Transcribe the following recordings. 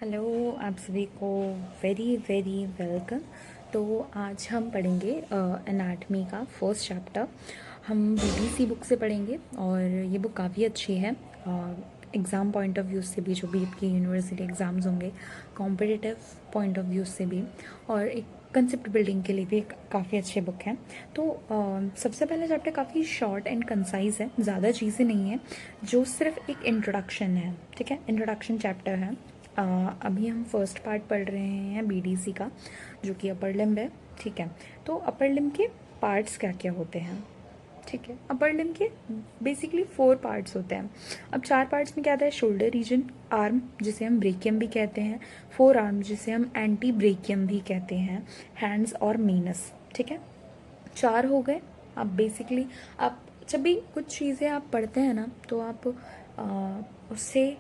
Hello आप सभी को वेरी वेरी वेलकम। तो आज हम पढ़ेंगे एनाटमी का फर्स्ट चैप्टर। हम बीडीसी बुक से पढ़ेंगे और ये बुक काफ़ी अच्छी है। एग्ज़ाम पॉइंट ऑफ व्यू से भी, जो भी आपकी यूनिवर्सिटी एग्ज़ाम्स होंगे, कॉम्पिटिटिव पॉइंट ऑफ व्यू से भी, और एक कंसेप्ट बिल्डिंग के लिए भी एक काफ़ी अच्छी बुक है। तो सबसे पहला चैप्टर काफ़ी शॉर्ट एंड कंसाइज है, ज़्यादा चीज़ें नहीं है, जो सिर्फ एक इंट्रोडक्शन है। ठीक है, इंट्रोडक्शन चैप्टर है। अभी हम फर्स्ट पार्ट पढ़ रहे हैं बीडीसी का, जो कि अपर लिम्ब है। ठीक है, तो अपर लिम्ब के पार्ट्स क्या क्या होते हैं? ठीक है, अपर लिम्ब के बेसिकली 4 पार्ट्स होते हैं। अब 4 पार्ट्स में क्या आता है? शोल्डर रीजन, आर्म जिसे हम ब्रेकियम भी कहते हैं, फोर आर्म जिसे हम एंटी ब्रेकियम भी कहते हैं, हैंड्स और मीनस। ठीक है, 4 हो गए। अब बेसिकली आप जब भी कुछ चीज़ें आप पढ़ते हैं ना, तो आप उससे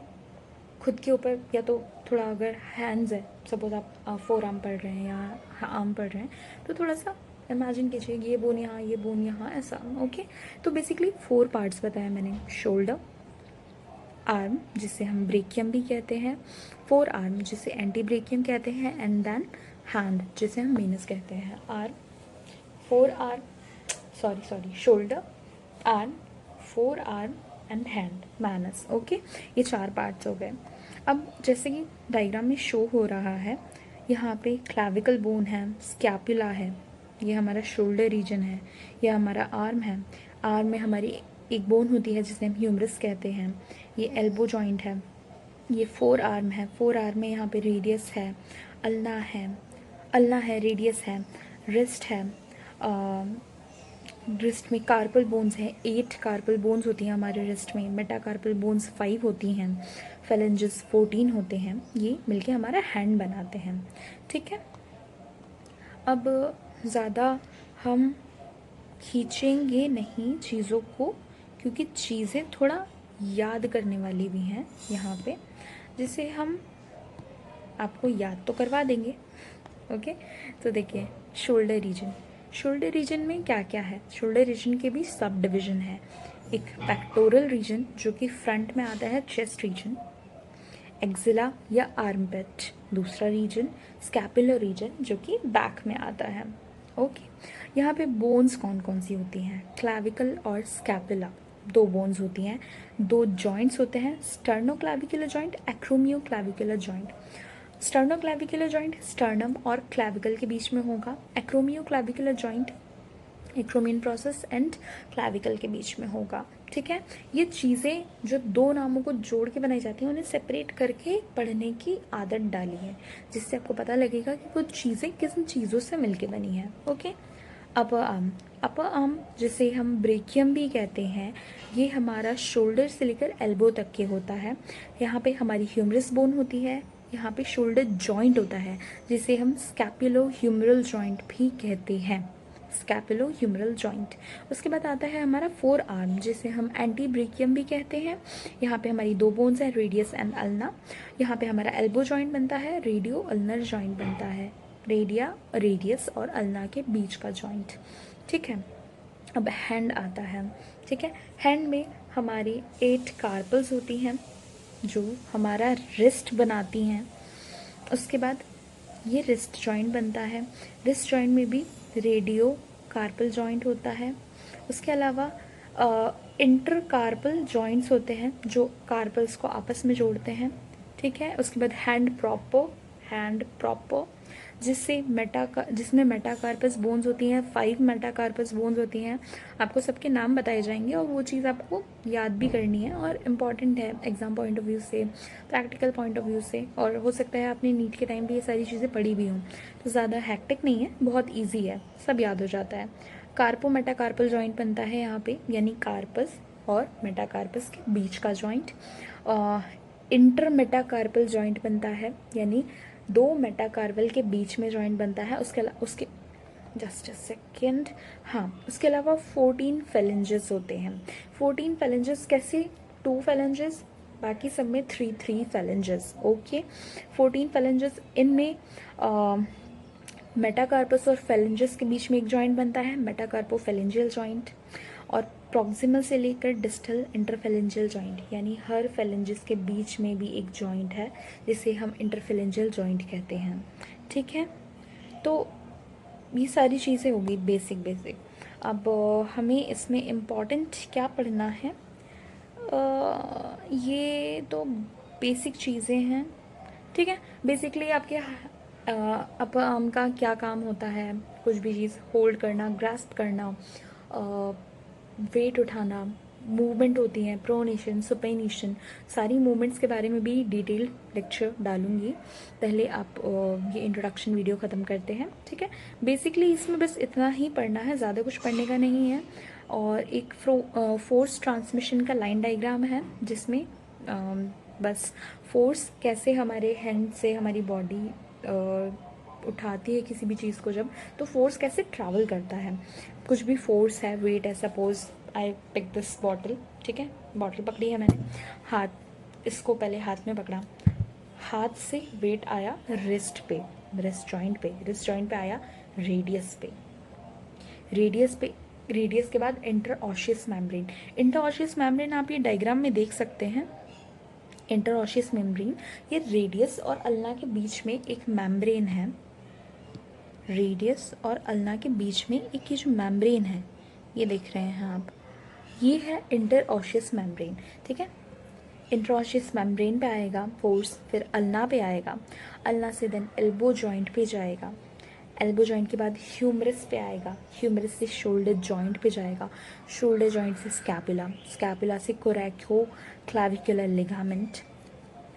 खुद के ऊपर, या तो थोड़ा, अगर हैंड्स है, सपोज आप फोर आर्म पढ़ रहे हैं या आर्म पढ़ रहे हैं, तो थोड़ा सा इमेजिन कीजिए, ये बोन यहाँ, ये बोन यहाँ, ऐसा। ओके, तो बेसिकली 4 पार्ट्स बताया मैंने। शोल्डर, आर्म जिसे हम ब्रेकियम भी कहते हैं, फोर आर्म जिसे एंटी ब्रेकियम कहते हैं, एंड देन हैंड जिसे हम मीनस कहते हैं। Arm, four arm, sorry shoulder, arm, four arm and hand, minus. Okay, ये 4 पार्ट्स हो गए। अब जैसे कि डायग्राम में शो हो रहा है, यहाँ पे क्लैविकल बोन है, स्कैपुला है, ये हमारा शोल्डर रीजन है, ये हमारा आर्म है। आर्म में हमारी एक बोन होती है जिसे हम ह्यूमरस कहते हैं, ये एल्बो जॉइंट है। ये फोर आर्म है, फोर आर्म में यहाँ पे रेडियस है, अल्ना है, रेडियस है, रिस्ट है। रिस्ट में कार्पल बोन्स हैं, 8 कार्पल बोन्स होती हैं हमारे रिस्ट में, मेटाकार्पल बोन्स 5 होती हैं, फेलेंजेस 14 होते हैं। ये मिलके हमारा हैंड बनाते हैं। ठीक है, अब ज़्यादा हम खींचेंगे नहीं चीज़ों को, क्योंकि चीज़ें थोड़ा याद करने वाली भी हैं यहाँ पे, जिसे हम आपको याद तो करवा देंगे। ओके, तो देखिए, शोल्डर रीजन। शोल्डर रीजन में क्या क्या है? शोल्डर रीजन के भी सब डिविजन है। एक पेक्टोरल रीजन जो कि फ्रंट में आता है, चेस्ट रीजन, एक्सिला या आर्मपिट। दूसरा रीजन स्कैपुलर रीजन जो कि बैक में आता है। ओके, यहाँ पे बोन्स कौन कौन सी होती हैं? क्लैविकल और स्कैपुला, 2 बोन्स होती हैं। 2 जॉइंट्स होते हैं, sternoclavicular joint, acromioclavicular joint. Sternoclavicular joint sternum और क्लैविकल के बीच में होगा। Acromioclavicular joint acromion process and clavicle के बीच में होगा। ठीक है, ये चीज़ें जो 2 नामों को जोड़ के बनाई जाती हैं, उन्हें सेपरेट करके पढ़ने की आदत डाली है, जिससे आपको पता लगेगा कि कुछ चीज़ें किस चीज़ों से मिलके बनी हैं। Okay, upper arm, upper arm जिसे हम ब्रेकियम भी कहते हैं, ये हमारा शोल्डर से लेकर एल्बो तक के होता है। यहाँ पे हमारी ह्यूमरस बोन होती है, यहाँ पे शोल्डर जॉइंट होता है, जिसे हम स्कैपुलो ह्यूमरल जॉइंट भी कहते हैं, स्कैपुलो ह्यूमरल जॉइंट। उसके बाद आता है हमारा फोर आर्म, जिसे हम एंटी ब्रेकियम भी कहते हैं। यहाँ पे हमारी 2 बोन्स हैं, रेडियस एंड अल्ना। यहाँ पे हमारा एल्बो जॉइंट बनता है, रेडियो अल्नर जॉइंट बनता है, रेडिया, रेडियस और अल्ना के बीच का जॉइंट। ठीक है, अब हैंड आता है। ठीक है, हैंड में हमारी 8 कार्पल्स होती हैं, जो हमारा रिस्ट बनाती हैं। उसके बाद ये रिस्ट जॉइंट बनता है। रिस्ट जॉइंट में भी रेडियो कार्पल जॉइंट होता है। उसके अलावा इंटर कार्पल जॉइंट्स होते हैं, जो कार्पल्स को आपस में जोड़ते हैं। ठीक है, उसके बाद हैंड प्रॉपर जिसमें मेटाकार्पस बोन्स होती हैं, 5 मेटाकार्पस बोन्स होती हैं। आपको सबके नाम बताए जाएंगे, और वो चीज़ आपको याद भी करनी है, और इम्पॉर्टेंट है एग्ज़ाम पॉइंट ऑफ व्यू से, प्रैक्टिकल पॉइंट ऑफ व्यू से, और हो सकता है आपने नीट के टाइम भी ये सारी चीज़ें पढ़ी भी हों। तो ज़्यादा हैक्टिक नहीं है, बहुत ईजी है, सब याद हो जाता है। कार्पो मेटाकार्पल जॉइंट बनता है यहाँ पे, यानी कार्पस और मेटाकार्पस के बीच का जॉइंट। इंटर मेटाकार्पल जॉइंट बनता है, यानी 2 मेटाकार्पल के बीच में जॉइंट बनता है। उसके जस्ट अ सेकेंड, हाँ, उसके अलावा 14 फेलेंजेस होते हैं। 14 फेलेंजेस कैसे? 2 फेलेंजेस, बाकी सब में 3 फेलेंजेस। ओके, 14 फेलेंजेस, इनमें मेटाकार्पस और फेलेंजेस के बीच में एक जॉइंट बनता है, मेटाकार्पो फेलेंजियल जॉइंट। और प्रॉक्सिमल से लेकर डिस्टल इंटरफेलेंजियल जॉइंट, यानी हर फेलेंजिस के बीच में भी एक जॉइंट है जिसे हम इंटरफेलेंजियल जॉइंट कहते हैं। ठीक है, तो ये सारी चीज़ें होगी बेसिक बेसिक। अब हमें इसमें इम्पॉर्टेंट क्या पढ़ना है, ये तो बेसिक चीज़ें हैं। ठीक है, बेसिकली आपके अपर आर्म का क्या काम होता है, कुछ भी चीज़ होल्ड करना, ग्रास्प करना, वेट उठाना, मूवमेंट होती हैं, प्रोनेशन, सुपेनेशन, सारी मूवमेंट्स के बारे में भी डिटेल लेक्चर डालूंगी। पहले आप ये इंट्रोडक्शन वीडियो ख़त्म करते हैं। ठीक है, बेसिकली इसमें बस इतना ही पढ़ना है, ज़्यादा कुछ पढ़ने का नहीं है। और एक फोर्स ट्रांसमिशन का लाइन डायग्राम है जिसमें बस फोर्स कैसे हमारे हैंड से हमारी बॉडी उठाती है किसी भी चीज़ को, जब तो फोर्स कैसे ट्रैवल करता है। कुछ भी फोर्स है, वेट है, suppose I pick this bottle. ठीक है, बॉटल पकड़ी है मैंने, हाथ इसको पहले हाथ में पकड़ा, हाथ से वेट आया रिस्ट पे, रिस्ट जॉइंट पे आया रेडियस पे, रेडियस के बाद इंटरऑशियस मेम्ब्रेन। इंटरऑशियस मेम्ब्रेन आप ये डायग्राम में देख सकते हैं। इंटरऑशियस मेम्ब्रेन ये रेडियस और अल्ना के बीच में एक मेम्ब्रेन है, रेडियस और अल्ना के बीच में एक ये जो मेम्ब्रेन है, ये देख रहे हैं आप, ये है इंटरऑशियस मेम्ब्रेन। ठीक है, इंटरऑशियस मेम्ब्रेन पे आएगा फोर्स, फिर अल्ना पे आएगा, अल्ना से देन एल्बो जॉइंट पे जाएगा, एल्बो जॉइंट के बाद ह्यूमरस पे आएगा, ह्यूमरस से शोल्डर जॉइंट पे जाएगा, शोल्डर जॉइंट से स्कैपुला, स्कैपुला से coracoclavicular ligament,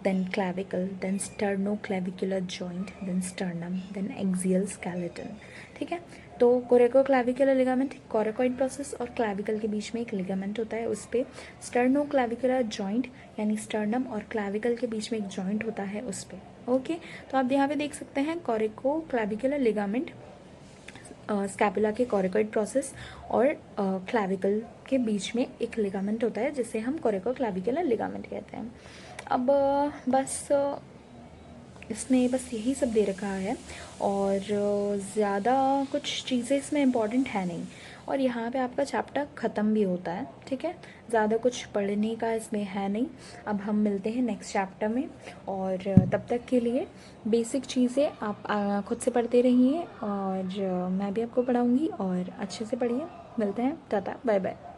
then clavicle, then sternoclavicular joint, then sternum, then axial skeleton। ठीक है, तो कोरेको क्लैविकुलर लिगामेंट कोरेकॉइड प्रोसेस और क्लैविकल के बीच में एक लिगामेंट होता है, उस पर स्टर्नोक्लैविकुलर जॉइंट यानी स्टर्नम और क्लैविकल के बीच में एक जॉइंट होता है उस पर। ओके, तो आप यहाँ पे देख सकते हैं कोरेको क्लैविकुलर लिगामेंट, स्कैपुला के कोरेकॉइड प्रोसेस और क्लैविकल के बीच में एक लिगामेंट होता है जिसे हम कोरेको क्लैविकुलर लिगामेंट कहते हैं। अब बस इसमें बस यही सब दे रखा है और ज़्यादा कुछ चीज़ें इसमें इम्पॉर्टेंट है नहीं, और यहाँ पे आपका चैप्टर ख़त्म भी होता है। ठीक है, ज़्यादा कुछ पढ़ने का इसमें है नहीं। अब हम मिलते हैं नेक्स्ट चैप्टर में, और तब तक के लिए बेसिक चीज़ें आप खुद से पढ़ते रहिए और मैं भी आपको पढ़ाऊँगी, और अच्छे से पढ़िए। मिलते हैं, टाटा बाय बाय।